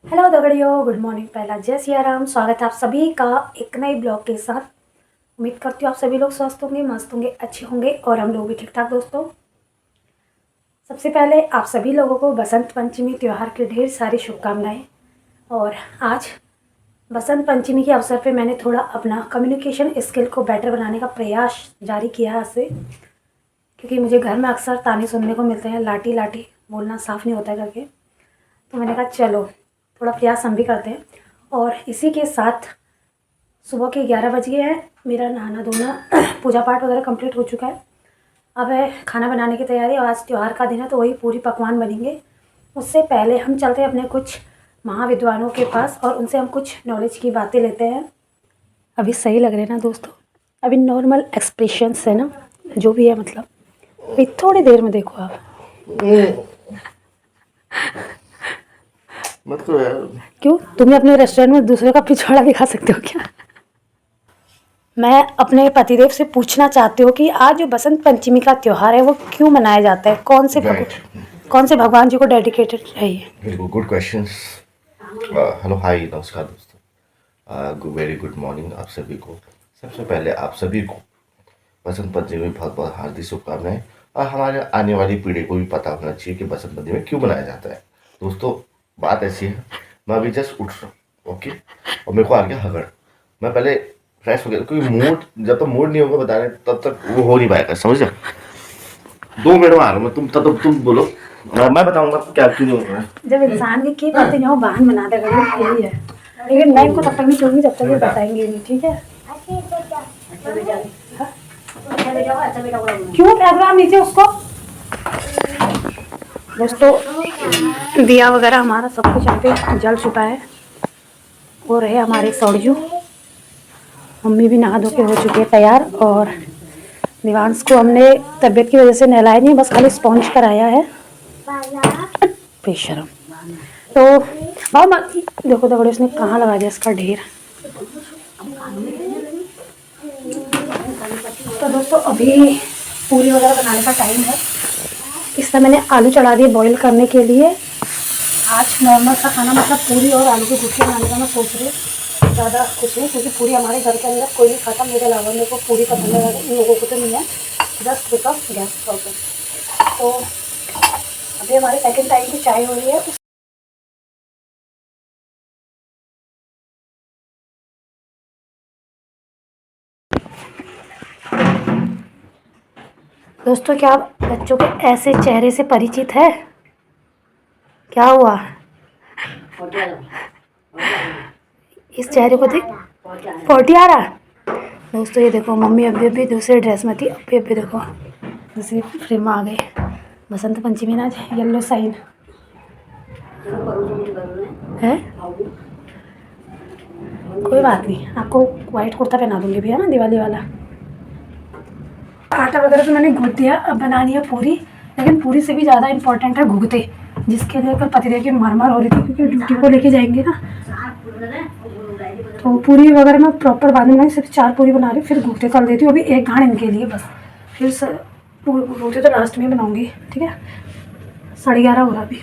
Hello दगड़ियों, good morning. पहला जय सिया राम। स्वागत है आप सभी का एक नए ब्लॉग के साथ। उम्मीद करती हूँ आप सभी लोग स्वस्थ होंगे, मस्त होंगे, अच्छे होंगे और हम लोग भी ठीक ठाक। दोस्तों, सबसे पहले आप सभी लोगों को बसंत पंचमी त्यौहार की ढेर सारी शुभकामनाएं। और आज बसंत पंचमी के अवसर पे मैंने थोड़ा अपना कम्युनिकेशन स्किल को बेटर बनाने का प्रयास जारी किया है आज से, क्योंकि मुझे घर में अक्सर ताने सुनने को मिलते हैं, लाठी लाठी बोलना साफ नहीं होता है करके। तो मैंने कहा चलो थोड़ा प्रयास हम भी करते हैं। और इसी के साथ सुबह के 11 बज गए हैं। मेरा नहाना धोना पूजा पाठ वगैरह कंप्लीट हो चुका है। अब है खाना बनाने की तैयारी। आज त्यौहार का दिन है तो वही पूरी पकवान बनेंगे। उससे पहले हम चलते हैं अपने कुछ महाविद्वानों के पास और उनसे हम कुछ नॉलेज की बातें लेते हैं। अभी सही लग रहे हैं ना दोस्तों? अभी नॉर्मल एक्सप्रेशंस है ना, जो भी है, मतलब अभी थोड़ी देर में देखो आप। मतलब यार, क्यों, तुम्हें अपने रेस्टोरेंट में दूसरे का पिछवाड़ा दिखा सकते हो क्या? मैं अपने पतिदेव से पूछना चाहती हूँ कि आज जो बसंत पंचमी का त्यौहार है वो क्यों मनाया जाता है, राइट। कौन से भगवान जी को डेडिकेटेड है ये? बिल्कुल, गुड क्वेश्चंस। हेलो, हाय, नमस्कार दोस्तों। वेरी गुड मॉर्निंग आप सभी को। सबसे पहले आप सभी को बसंत पंचमी में बहुत बहुत हार्दिक शुभकामनाएं। और हमारे आने वाली पीढ़ी को भी पता होना चाहिए कि बसंत पंचमी क्यों मनाया जाता है। दोस्तों, बात ऐसी है, मैं अभी जस्ट उठ रहा हूँ, ओके, और मेरे को आ गया हगड़। मैं पहले फ्रेश हो गया, क्योंकि मूड जब तक मूड नहीं होगा बता रहे तब तक वो हो नहीं पाएगा, समझ रहे? 2 मिनट में आ रहा हूँ मैं, तुम बोलो। मैं बताऊंगा क्या क्यों नहीं हो रहा है। जब इंसान की बातें ना हो बहान बना दे, यही है। लेकिन मैं इनको तब तक नहीं छोड़ूंगी जब तक ये बताएंगे नहीं, ठीक है? क्यों फेंक रहा नीचे उसको? दोस्तों, दिया वगैरह हमारा सब कुछ यहाँ पे जल चुका है। हो रहे हमारे सौड़जू। मम्मी भी नहा धो के हो चुकी है तैयार। और दिवांश को हमने तबीयत की वजह से नहलाया नहीं, बस खाली स्पॉन्ज कराया है। बेशरम। तो मामा देखो दगड़े उसने कहाँ लगा दिया इसका ढेर। तो दोस्तों, अभी पूरी वगैरह बनाने का टाइम है। इसमें मैंने आलू चढ़ा दिए बॉईल करने के लिए। आज नॉर्मल सा खाना, मतलब पूरी और आलू की गुठली बनाने का मैं सोच रही हूँ। ज़्यादा कुछ नहीं, क्योंकि पूरी हमारे घर के अंदर कोई नहीं खाता, मेरे अलावा। मेरे को पूरी पसंद है, इन लोगों को तो नहीं है, जस्ट बिकॉज गैस प्रॉब्लम। तो अभी हमारे सेकेंड टाइम की चाय हो रही है। दोस्तों, क्या आप बच्चों के ऐसे चेहरे से परिचित है? क्या हुआ? इस चेहरे को देख, पोटी आ रहा। दोस्तों ये देखो, मम्मी अभी अभी दूसरे ड्रेस में थी, अभी अभी देखो दूसरी फ्रेम आ गई। बसंत पंचमी ना, येलो साइन है। कोई बात नहीं, आपको वाइट कुर्ता पहना दूंगी भैया ना, दिवाली वाला। आटा वगैरह तो मैंने गूंथ दिया, अब बनानी है पूरी। लेकिन पूरी से भी ज़्यादा इंपॉर्टेंट है घुघते, जिसके लिए कल पतिदेव की मार हो रही थी, क्योंकि ड्यूटी को लेके जाएंगे ना। तो पूरी वगैरह मैं प्रॉपर बाद में सिर्फ 4 पूरी बना रही हूँ, फिर घुघते तल देती हूँ। अभी एक घाण इनके लिए बस, फिर घुघते तो लास्ट में बनाऊँगी, ठीक है? 11:30 हो रहा अभी।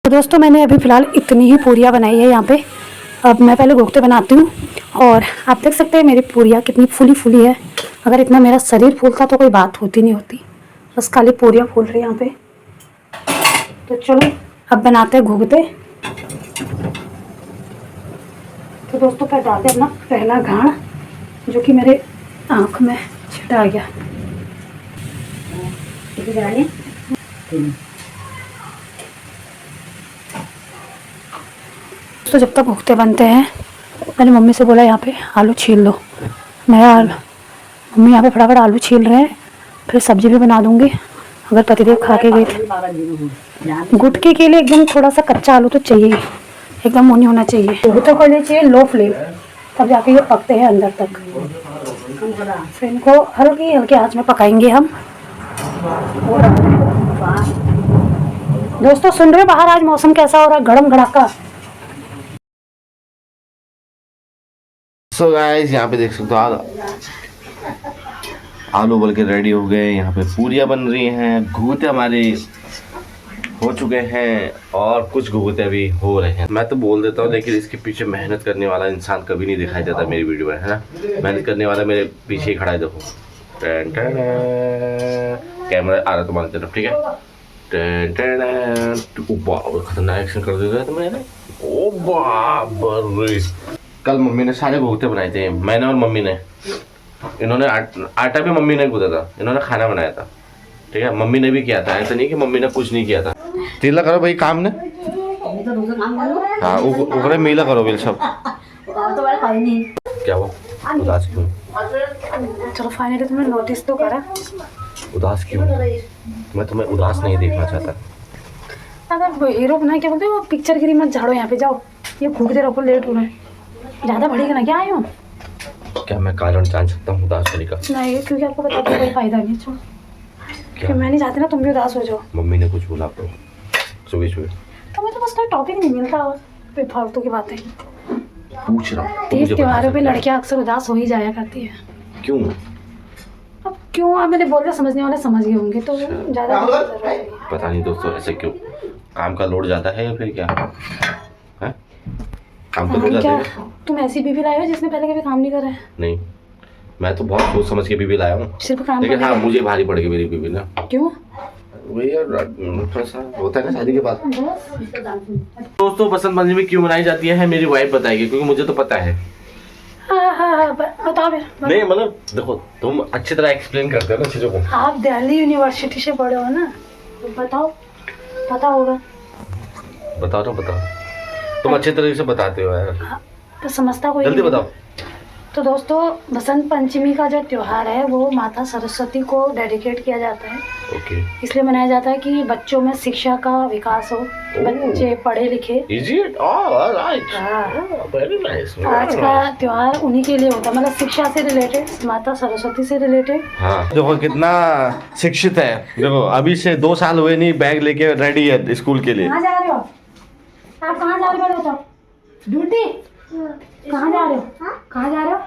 तो दोस्तों, मैंने अभी फ़िलहाल इतनी ही पूरियाँ बनाई है यहाँ पे। अब मैं पहले घुघते बनाती हूँ। और आप देख सकते हैं मेरी पूरियाँ कितनी फूली फूली है। अगर इतना मेरा शरीर फूलता तो कोई बात होती नहीं होती। बस खाली पूरियाँ फूल रही हैं यहाँ पे। तो चलो अब बनाते हैं घुघते। तो दोस्तों, फिर डालते हैं अपना पहला घाण, जो कि मेरे आँख में छिटा गया। तो जब तक घुघते बनते हैं, मैंने मम्मी से बोला यहाँ पे आलू छील लो। मम्मी यहाँ पे फटाफट आलू छील रहे हैं, फिर सब्जी भी बना दूंगी। अगर पतिदेव खा के गए थे। गुटके के लिए एकदम थोड़ा सा कच्चा आलू तो चाहिए, एकदम वो नहीं होना चाहिए। वो तो करनी चाहिए लो फ्लेम, तब जाके ये पकते हैं अंदर तक। फिर इनको हल्की हल्की आंच में पकाएंगे हम। दोस्तों, सुन रहे हो बाहर आज मौसम कैसा हो रहा है? गड़म गड़ाका। सो गाइस, यहाँ पे देख सकते हो आलू उबल के रेडी हो गए, यहाँ पे पूरियाँ बन रही हैं, घुघुते हमारे हो चुके हैं और कुछ घुघुते अभी हो रहे हैं। मैं तो बोल देता हूँ, लेकिन इसके पीछे मेहनत करने वाला इंसान कभी नहीं दिखाई देता मेरी वीडियो में, है ना। मेहनत करने वाला मेरे पीछे ही खड़ा है, देखो। टन टन, कैमरा आ रहा तुम्हारी तरफ, ठीक है। टन टन, खतरनाक एक्शन कर दिया तुमने ना। ओ बाप रे। कल मम्मी ने सारे घुघुते बनाए थे, मैंने और मम्मी ने। इन्होंने आटा भी मम्मी ने गूंथा था, इन्होंने खाना बनाया था, ठीक है। मम्मी ने भी किया था, ऐसा नहीं कि मम्मी ने कुछ नहीं किया था। तेला करो भाई काम ने, हाँ ऊपर मेला करो बिल सब। क्या वो उदास क्यों? चलो फाइनली तुमने नोटिस तो करा। उदास क्यों? मैं तुम्हें उदास नहीं देखना चाहता। अगर हीरो बना क्या बोलते हो, पिक्चर गिरी मत झाड़ो, यहाँ पे जाओ। ये घूमते रहो, लेट हो रहे हैं, ज़्यादा बढ़ेगा ना क्या आए हो। क्या मैं कारण जान सकता हूँ उदास होने का? नहीं, क्योंकि आपको बता कोई फायदा नहीं। छोड़, क्योंकि मैं नहीं चाहती ना तुम भी उदास हो जाओ। मम्मी ने कुछ बोला आपको सुबह सुबह? तुम्हें तो बस कोई टॉपिक नहीं मिलता और बेफालतू की बातें। पूछ रहा हूँ। तीज त्योहारों पे लड़कियां अक्सर उदास हो ही जाया करती है। क्यों? अब क्यों, आप मैंने बोल समझने वाले समझ गए होंगे, तो ज़्यादा पता नहीं दोस्तों, ऐसे क्यों? काम का लोड ज़्यादा है या फिर क्या है? काम का लोड ज़्यादा है। तुम ऐसी बीवी लाए हो जिसने पहले कभी काम नहीं करा है? नहीं, मैं तो बहुत सोच समझ के बीवी लाया हूँ, सिर्फ काम। लेकिन हाँ मुझे भारी पड़ गई मेरी बीवी ना। क्यों? वही यार, थोड़ा सा होता है ना शादी के बाद। दोस्तों बसंत पंचमी क्यों मनाई जाती है मेरी वाइफ बताएगी, क्योंकि मुझे तो पता है। हाँ, बताओ फिर। नहीं मतलब देखो, तुम अच्छी तरह एक्सप्लेन करते हो ना चीज़ों को। आप दिल्ली यूनिवर्सिटी से पढ़े हो ना, तो बताओ, पता होगा। बताओ ना, बताओ, तुम अच्छे तरीके से बताते हो यार। तो समझता कोई जल्दी नहीं। बताओ। तो दोस्तों, बसंत पंचमी का जो त्योहार है वो माता सरस्वती को डेडिकेट किया जाता है। ओके। इसलिए मनाया जाता है कि बच्चों में शिक्षा का विकास हो, बच्चे पढ़े लिखे। Is it? Oh, alright. हाँ। Oh, very nice. आज का त्योहार उन्हीं के लिए होता है, मतलब शिक्षा से रिलेटेड, माता सरस्वती से रिलेटेड। हाँ देखो कितना शिक्षित है, देखो अभी से 2 साल हुए नहीं, बैग लेके रेडी है स्कूल के लिए। कहाँ जा रहे हो आप? कहाँ जा रहे हो? ड्यूटी? कहाँ जा रहे हो? कहाँ जा रहे हो?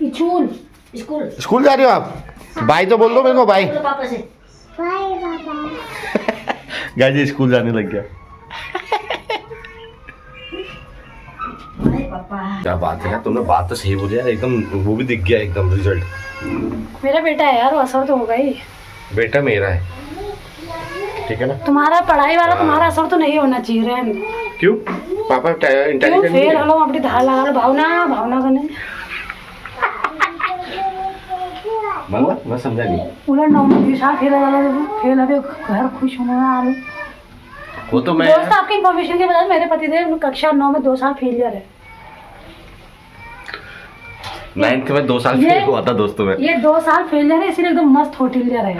स्कूल। स्कूल स्कूल जा रही हो आप? भाई तो बोल दो मेरे को, भाई। पापा से। गाजी स्कूल जाने लग गया। क्या बात है, तुमने बात तो सही बोली यार, एकदम वो भी दिख गया एकदम रिजल्ट। मेरा बेटा है यार, वो असर तो होगा ही। बेटा मेरा है, ठीक है ना। तुम्हारा पढ़ाई वाला तुम्हारा असर तो नहीं होना चाहिए। रहने क्यों? पापा क्यों इंटेलिजेंट फेल हलो अपनी धार लगा लो, भावना भावना करने। मतलब मैं समझा नहीं। उलट 9 में 2 साल फेल लगा लो, फेल अभी घर खुश होने आ रहे। वो तो मैं दोस्त आपकी इन्फॉर्मेशन के बजाय मेरे पतिदेव कक्षा 9 में 2 साल फेलियर है। 9th में 2 साल फेल हुआ था दोस्तों में। ये 2 साल फेलियर है, इसीलिए एकदम मस्त होटिलियर है।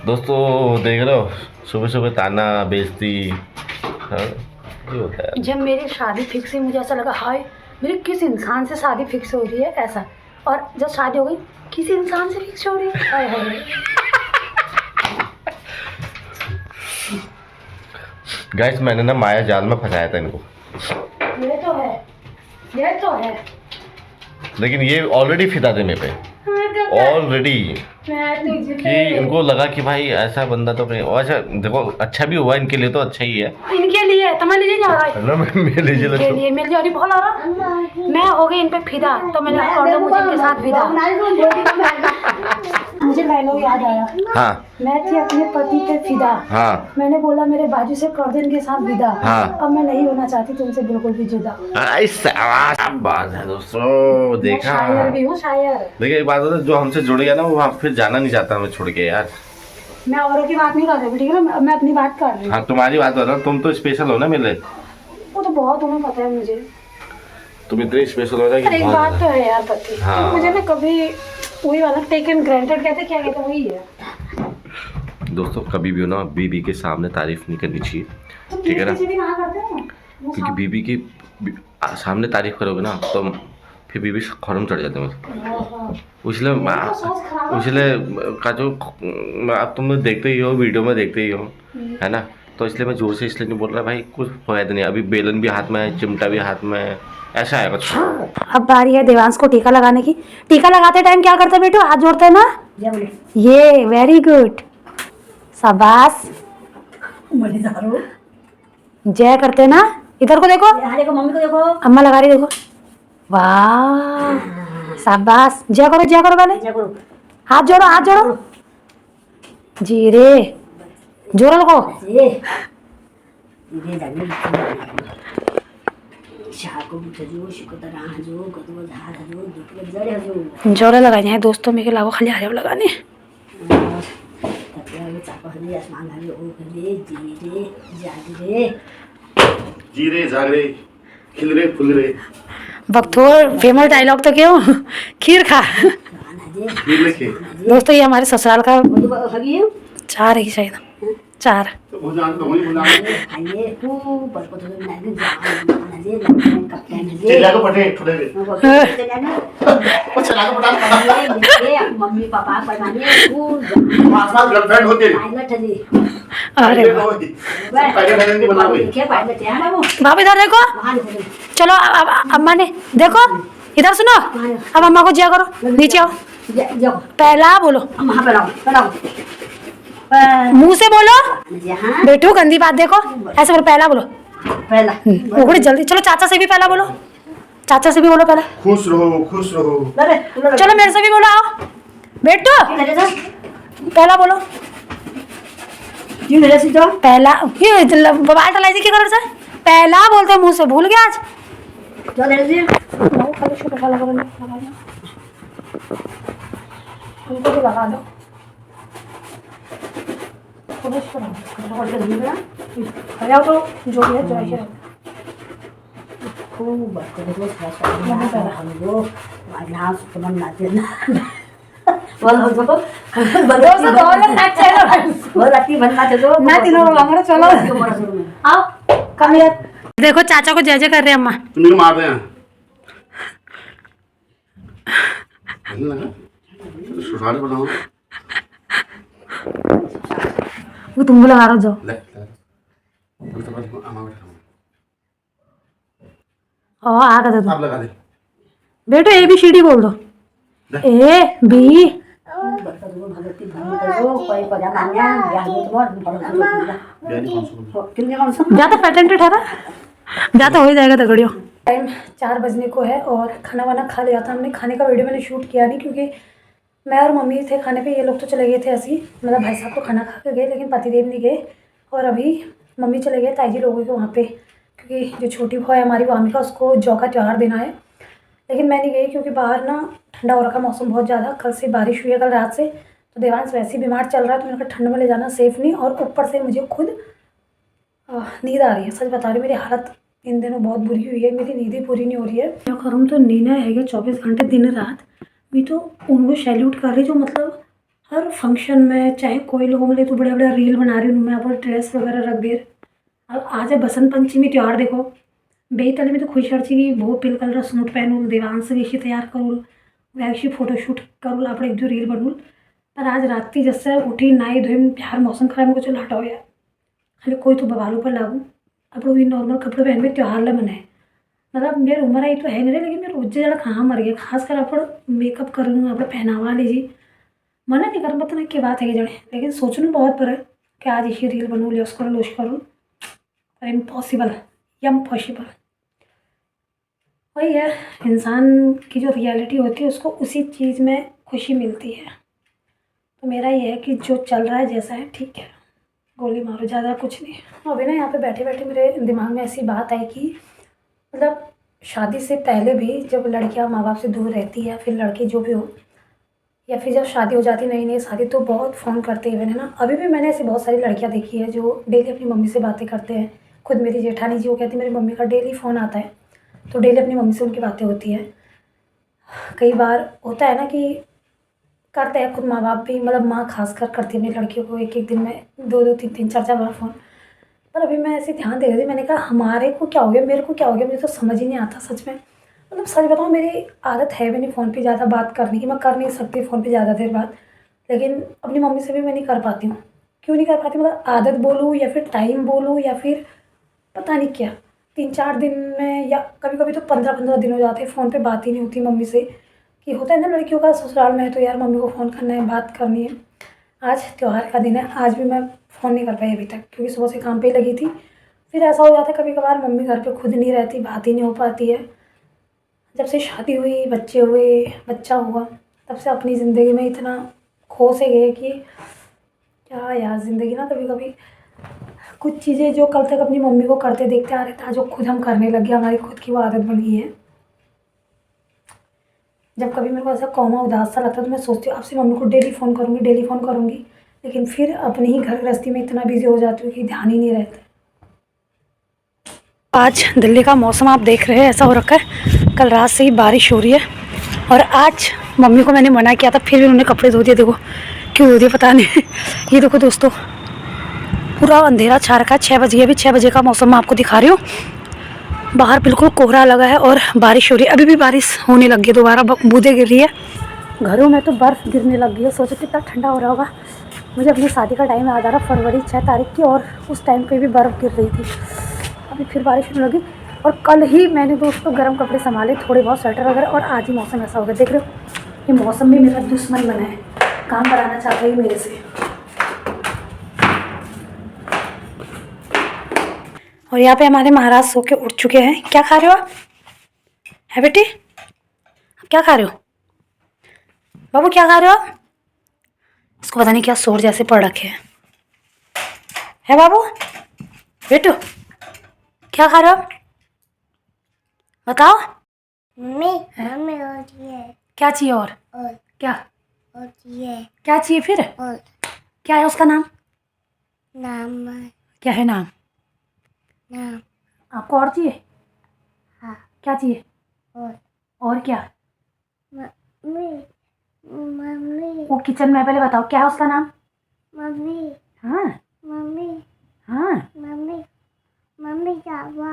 दोस्तों देख रहे हो, सुबह सुबह ताना बेइज्जती, हाँ ये होता है। जब मेरी शादी फिक्स हुई मुझे ऐसा लगा, हाय मेरी किस इंसान से शादी फिक्स हो रही है ऐसा। और जब शादी हो गई, किस इंसान से फिक्स हो रही है, हाय हाय। गाइस मैंने ना माया जाल में फंसाया था इनको। ये तो है, ये तो है। लेकिन ये ऑलरेडी फिदा थे मेरे पे, ऑलरेडी। कि इनको लगा कि भाई ऐसा बंदा तो नहीं। और अच्छा देखो, अच्छा भी हुआ इनके लिए, तो अच्छा ही है। इनके लिए तुम्हारे लिए जा रहा है ना, मेरे लिए इनके लिए मेरे लिए बहुत आ रहा। मैं हो गई इन पे फिदा, तो मैंने कर दो मुझे इनके साथ फिदा। मुझे डायलॉग याद आया। हाँ मैं थी अपने पति पे फिदा। हाँ मैंने बोला मेरे बाजू से कर दो इनके साथ विदा। हाँ। अब मैं नहीं होना चाहती तुमसे बिल्कुल भी जुदा। ऐसा बात है दोस्तों, देखा। शायर भी हूँ, शायर। देखिए एक बात है, जो हमसे जुड़ गया ना वो वहाँ फिर जाना नहीं चाहता हमें छोड़ के यार। मैं औरों की बात नहीं कर रही, ठीक है ना, मैं अपनी बात कर रही हूँ। हाँ तुम्हारी बात कर रहा हूँ, तुम तो स्पेशल हो ना मेरे लिए। वो तो बहुत तुम्हें पता है मुझे। तुम इतने स्पेशल हो ना कि एक बात तो है यार पति, हाँ। मुझे ना कभी वही वाला टेकन ग्रांटेड कहते, क्या कहते वही है। दोस्तों कभी भी हो ना बीबी के सामने तारीफ नहीं करनी चाहिए, ठीक है ना। क्योंकि बीबी की सामने तारीफ करोगे ना तो फिर बीबी खौरम चढ़ जाते हैं। इसलिए का जो आप तुम देखते ही हो, वीडियो में देखते ही हो, है ना। तो इसलिए मैं जोर से इसलिए नहीं बोल रहा भाई, कुछ फायदा नहीं। अभी बेलन भी हाथ में है, चिमटा भी हाथ में ऐसा है कुछ। अब बारी है देवांश को टीका लगाने की। टीका लगाते टाइम क्या करते बेटू? हाथ जोड़ते हैं ना। ये वेरी गुड, शाबाश। जय करते हैं ना। इधर को देखो, देखो मम्मी को देखो, अम्मा लगा रही, देखो। वाह, शाबाश। जय करो पहले। हाथ जोड़ो, हाथ जोड़ो। जी रे, जोर लगो। जोरे लगाए हैं दोस्तों में के लाओ खाली हरिया लगाने। जीरे जागरे खिलरे फुलरे। बकथोर फेमस डायलॉग तो क्यों, खीर खा। खीर लेके दोस्तों ये हमारे ससुराल का 4 है शायद, 4। तो चिल्ला को पटे थोड़े वो चला को पटा मम्मी पापा आसपास गर्लफ्रेंड होते अरे बाप इधर देखो। चलो अब अम्मा ने देखो, इधर सुनो। अब अम्मा को जिया करो, नीचे आओ। पहला बोलो, मुंह से बोलो बेटू, गंदी बात देखो। ऐसे बोलो, पहला बोलो। पहला जल्दी चलो, चाचा से भी पहला बोलो, चाचा से भी बोलो पहला। खुश रहो खुश रहो। चलो मेरे से भी बोलो, आओ बेटू पहला बोलो। पहला मोबाइल चलाई थी क्या से? पहला बोलते मुंह से, भूल गया आज। उनको भी लगा दो। तो जो भी है जो देखो चाचा को जय जय कर रहे हैं अम्मा। तुम्हें मार रहे हैं सुसारे बनाओ। वो तुमको लगा रहा जो आगे दे दो। आप लगा दे बेटो ABCD बोल दो। A B ज्यादा पेटेंटेड है ना, ज्यादा हो ही जाएगा तगड़ियों। टाइम 4 बजने को है और खाना वाना खा लिया था हमने। खाने का वीडियो मैंने शूट किया नहीं क्योंकि मैं और मम्मी थे खाने पे, ये लोग तो चले गए थे ऐसे ही, मतलब भाई साहब तो खाना खा के गए लेकिन पतिदेव नहीं गए। और अभी मम्मी चले गए ताई जी लोगों के वहाँ पे, क्योंकि जो छोटी बहू है हमारी वामिका, उसको जौ का त्योहार देना है। लेकिन मैं नहीं गई क्योंकि बाहर ना ठंडा हो रखा मौसम बहुत ज़्यादा, कल से बारिश हुई है, कल रात से। तो देवांश वैसे ही बीमार चल रहा है, तो मैंने कहा ठंड में ले जाना सेफ़ नहीं, और ऊपर से मुझे खुद नींद आ रही है। सच बता रही हूँ, मेरी हालत इन दिनों बहुत बुरी हुई है, मेरी नींद ही पूरी नहीं हो रही है। क्या करूँ, तो नींद है 24 घंटे दिन रात। मैं तो उनको सैल्यूट कर रही जो मतलब हर फंक्शन में, चाहे कोई लोग मिले तो बड़े बड़े रील बना रही हूँ मैं, अपना ड्रेस वगैरह रख दे। अब आज है बसंत पंचमी त्यौहार, देखो बेतले में तो खुश हर चीज वो पिल कलर सूट पहनूँ, देवांश वेशी तैयार करूँ, वैसी फोटोशूट करूँ, आप एक जो रील बनूँ। पर आज रात जैसे उठी नाई धोई, प्यार मौसम खराब को चलो हटाओ यार, खाली कोई तो बवालों पर लागू। अब भी नॉर्मल कपड़े पहन में त्यौहार ला मनाए, मतलब मेरी उम्र आई तो है नहीं, लेकिन मेरे उज्जे जरा कहाँ मर गया। खासकर आप मेकअप करूँ, आप पहनावा लीजिए, मना नहीं कर पता नहीं क्या बात है जड़े, लेकिन सोचना बहुत पर है कि आज इसी रील बनूँ, लियोस करूँ, लोश करूँ, पर इम्पॉसिबल, इम्पॉसिबल। वही है, इंसान की जो रियलिटी होती है उसको उसी चीज़ में खुशी मिलती है। तो मेरा ये है कि जो चल रहा है जैसा है ठीक है, गोली मारो, ज़्यादा कुछ नहीं। अभी ना यहाँ पे बैठे बैठे मेरे दिमाग में ऐसी बात आई कि मतलब शादी से पहले भी जब लड़कियाँ माँ बाप से दूर रहती है, फिर लड़की जो भी हो, या फिर जब शादी हो जाती, नई नई शादी, तो बहुत फ़ोन करते हैं ना। अभी भी मैंने ऐसी बहुत सारी लड़कियाँ देखी है जो डेली अपनी मम्मी से बातें करते हैं। खुद मेरी जेठानी जी वो कहती है मेरी मम्मी का डेली फ़ोन आता है, तो डेली अपनी मम्मी से उनकी बातें होती हैं। कई बार होता है ना कि करते हैं खुद माँ बाप भी, मतलब माँ खासकर करती है अपनी लड़कियों को एक एक दिन में 2-2 3-3 4-4 बार फ़ोन। पर अभी मैं ऐसे ध्यान दे रही थी, मैंने कहा हमारे को क्या हो गया, मेरे को क्या हो गया, मुझे तो समझ ही नहीं आता सच में। मतलब सच बताऊँ, मेरी आदत है भी नहीं फ़ोन पे ज़्यादा बात करने की, मैं कर नहीं सकती फ़ोन पे ज़्यादा देर बात, लेकिन अपनी मम्मी से भी मैं नहीं कर पाती हूँ। क्यों नहीं कर पाती, मतलब आदत बोलूँ या फिर टाइम बोलूँ या फिर पता नहीं क्या। 3-4 दिन में, या कभी कभी तो 15-15 दिन हो जाते हैं फ़ोन पे बात ही नहीं होती मम्मी से। कि होता है ना लड़कियों का, ससुराल में है तो यार मम्मी को फ़ोन करना है, बात करनी है। आज त्योहार का दिन है, आज भी मैं फ़ोन नहीं कर पाई अभी तक, क्योंकि सुबह से काम पे लगी थी। फिर ऐसा हो जाता है कभी कभार मम्मी घर पे खुद नहीं रहती, बात ही नहीं हो पाती है। जब से शादी हुई, बच्चे हुए, बच्चा हुआ, तब से अपनी ज़िंदगी में इतना खो से गए कि क्या यार, ज़िंदगी ना कभी कभी कुछ चीज़ें जो कल तक अपनी मम्मी को करते देखते आ रहे थे, जो खुद हम करने लग गए, हमारी खुद की वो आदत बन गई है। जब कभी मेरे को ऐसा कौमा उदास सा लगता है तो मैं सोचती हूँ आपसे मम्मी को डेली फ़ोन करूँगी, डेली फ़ोन करूँगी, लेकिन फिर अपनी ही घर गृहस्थी में इतना बिजी हो जाती हूँ कि ध्यान ही नहीं रहता। आज दिल्ली का मौसम आप देख रहे हैं, ऐसा हो रखा है, कल रात से ही बारिश हो रही है। और आज मम्मी को मैंने मना किया था, फिर भी उन्होंने कपड़े धो दिए। देखो क्यों धो दिए पता नहीं। ये देखो दोस्तों, पूरा अंधेरा छा रखा है, 6 बजे, अभी 6 बजे का मौसम मैं आपको दिखा रही हूँ। बाहर बिल्कुल कोहरा लगा है और बारिश हो रही है, अभी भी बारिश होने लगी है, दोबारा बूंदें गिर रही है। घरों में तो बर्फ़ गिरने लग गई है। सोचो कितना ठंडा हो रहा होगा। मुझे अपनी शादी का टाइम याद आ रहा, फरवरी 6 तारीख की, और उस टाइम पे भी बर्फ़ गिर रही थी। अभी फिर बारिश होने लगी। और कल ही मैंने दोस्तों गर्म कपड़े संभाले, थोड़े बहुत स्वेटर वगैरह, और आज ही मौसम ऐसा हो गया। देख रहे हो, ये मौसम भी मेरा दुश्मन बना है, काम कराना चाहता है मेरे से। और यहाँ पे हमारे महाराज सो के उठ चुके हैं। क्या खा रहे हो आप? है बेटी, क्या खा रहे हो? बाबू क्या खा रहे हो आप? इसको पता नहीं क्या शोर जैसे पड़ रखे हैं। है बाबू, बेटू, क्या खा रहे हो आप? बताओ। मम्मी मम्मी और ये क्या चाहिए? और क्या? और ये क्या चाहिए फिर? और क्या है उसका नाम? नाम क्या है नाम? नाम आपको और चाहिए? हाँ क्या चाहिए? और क्या? मम्मी मम्मी वो किचन में है, पहले बताओ क्या है उसका नाम? मम्मी हाँ मम्मी हाँ। मम्मी मम्मी क्या हुआ?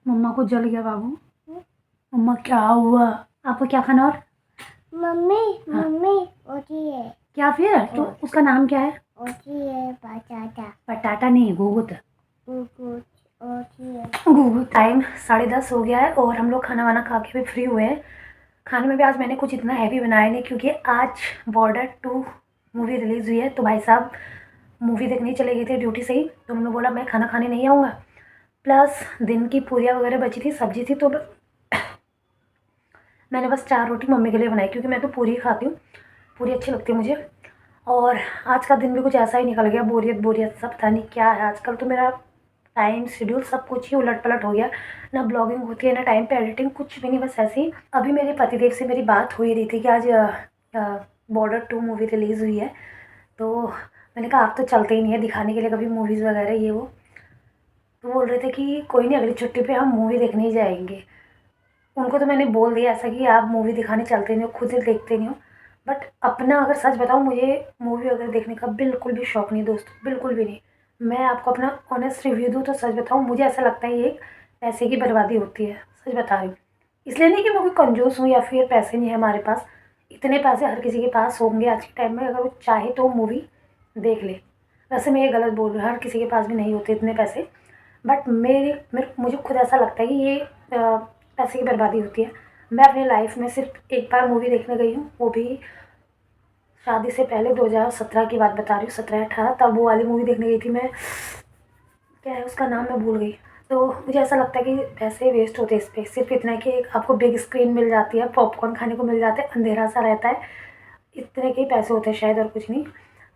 मम्मा को जल गया बाबू। मम्मा क्या हुआ? आपको क्या खाना? और मम्मी हाँ। मम्मी और ये क्या फिर? तो उसका नाम क्या है? और ये बटाटा पटाटा नहीं, घुघुत। कुछ और ये घुघुत। टाइम 10:30 हो गया है और हम लोग खाना वाना खा के भी फ्री हुए हैं। खाने में भी आज मैंने कुछ इतना हैवी बनाया नहीं, क्योंकि आज बॉर्डर 2 मूवी रिलीज़ हुई है, तो भाई साहब मूवी देखने चले गए थे ड्यूटी से ही, तो उन्होंने बोला मैं खाना खाने नहीं आऊँगा। प्लस दिन की पूरियाँ वगैरह बची थी, सब्जी थी, तो मैंने बस 4 रोटी मम्मी के लिए बनाई, क्योंकि मैं तो पूरी ही खाती हूँ, पूरी अच्छी लगती है मुझे। और आज का दिन भी कुछ ऐसा ही निकल गया, बोरियत बोरियत सब, पता नहीं क्या है आजकल। तो मेरा टाइम शेड्यूल सब कुछ ही उलट पलट हो गया, ना ब्लॉगिंग होती है, ना टाइम पे एडिटिंग, कुछ भी नहीं, बस ऐसे ही। अभी मेरे पतिदेव से मेरी बात हो ही रही थी कि आज बॉर्डर 2 मूवी रिलीज़ हुई है, तो मैंने कहा आप तो चलते ही नहीं है दिखाने के लिए कभी मूवीज़ वगैरह ये वो। तो बोल रहे थे कि कोई नहीं, अगली छुट्टी पे हम मूवी देखने ही जाएंगे। उनको तो मैंने बोल दिया ऐसा कि आप मूवी दिखाने चलते नहीं हो, खुद ही देखते नहीं हो। बट अपना अगर सच बताऊँ, मुझे मूवी वगैरह देखने का बिल्कुल भी शौक़ नहीं दोस्तों, बिल्कुल भी नहीं। मैं आपको अपना ऑनेस्ट रिव्यू दूँ तो सच बताऊँ, मुझे ऐसा लगता है ये एक पैसे की बर्बादी होती है, सच बता रही हूँ। इसलिए नहीं कि मैं कोई कंजूस हूँ या फिर पैसे नहीं है हमारे पास, इतने पैसे हर किसी के पास होंगे आज के टाइम में, अगर वो चाहे तो मूवी देख ले। वैसे मैं ये गलत बोल रही हूँ, हर किसी के पास भी नहीं होते इतने पैसे। बट मुझे खुद ऐसा लगता है कि ये पैसे की बर्बादी होती है। मैं अपनी लाइफ में सिर्फ एक बार मूवी देखने गई हूँ, वो भी शादी से पहले, 2017 की बात बता रही हूँ, 17-18, तब वो वाली मूवी देखने गई थी मैं। क्या है उसका नाम, मैं भूल गई। तो मुझे ऐसा लगता है कि पैसे वेस्ट होते हैं इस पर, सिर्फ इतना है कि आपको बिग स्क्रीन मिल जाती है, पॉपकॉर्न खाने को मिल जाता है, अंधेरा सा रहता है, इतने के ही पैसे होते हैं शायद, और कुछ नहीं।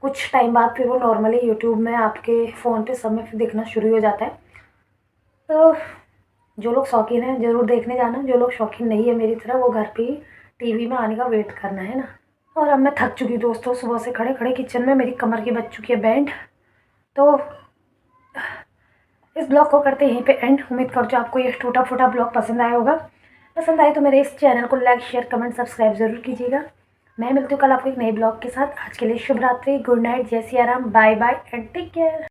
कुछ टाइम बाद फिर वो नॉर्मली यूट्यूब में आपके फ़ोन पे सब में फिर दिखना शुरू हो जाता है। तो जो लोग शौकीन हैं ज़रूर देखने जाना, जो लोग शौकीन नहीं है मेरी तरह, वो घर पे ही टीवी में आने का वेट करना है ना। और अब मैं थक चुकी दोस्तों, सुबह से खड़े खड़े किचन में, मेरी कमर की बज चुकी है बैंड। तो इस ब्लॉग को करते यहीं पे एंड। उम्मीद करती हूँ आपको ये टूटा फूटा ब्लॉग पसंद आया होगा। पसंद आए तो मेरे इस चैनल को लाइक, शेयर, कमेंट, सब्सक्राइब ज़रूर कीजिएगा। मैं मिलती हूँ कल आपको एक नए ब्लॉग के साथ। आज के लिए शुभ रात्रि, गुड नाइट, जय Siya Ram, bye bye and take care.